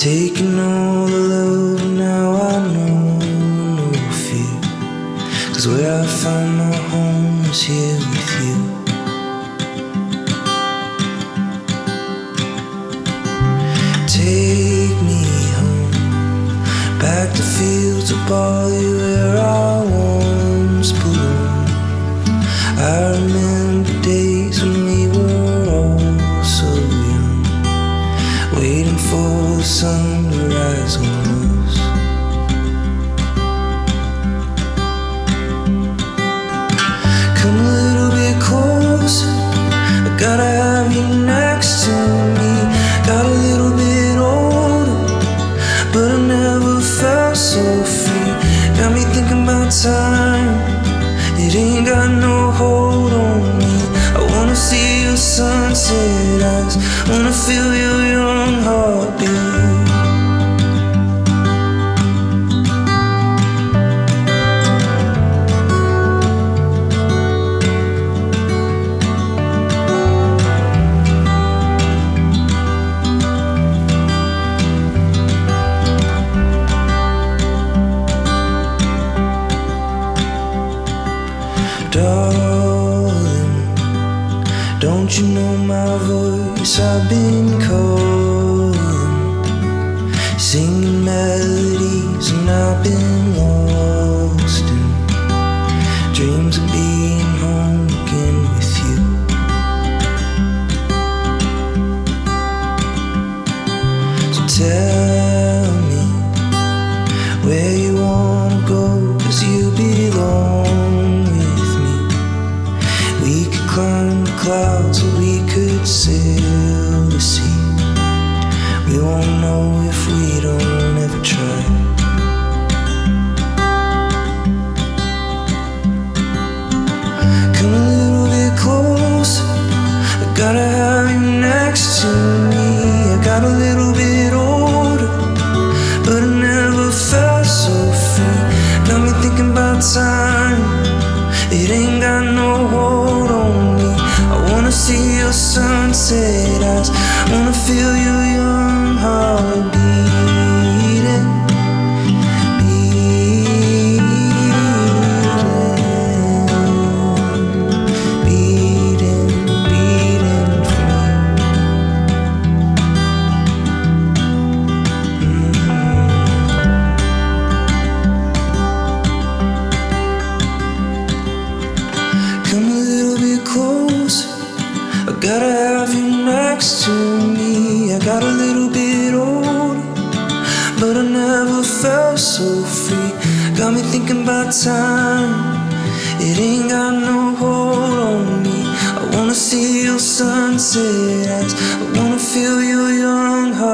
Taking all the love, now I know no fear. 'Cause where I found my home is here with you. Take me home, back to fields of barley where I once belonged. I remember days when we were all so young, waiting for the sun to rise on us. Come a little bit closer, I gotta have you next to me. Got a little bit older, but I never felt so free. Got me thinking about time, it ain't got no hold on me. I wanna see your sunset eyes, wanna feel your young heartbeat. Darling, don't you know my voice? I've been calling, singing melodies, and I've been lost in dreams of being home again with you. So tell me where you wanna go, 'cause you belong. We could climb the clouds or we could sail the sea. We won't know if we don't ever try. Come a little bit closer, I gotta have you next to me. I got a little bit older, but I never felt so free. Got me thinking about time, it ain't got no hold on me. I wanna see your sunset eyes, wanna feel your young heart beating, beating, beating, beating for Come a little bit closer, I gotta have you next to me. I got a little bit older, but I never felt so free. Got me thinking about time, it ain't got no hold on me. I wanna see your sunset eyes, I wanna feel your young heart.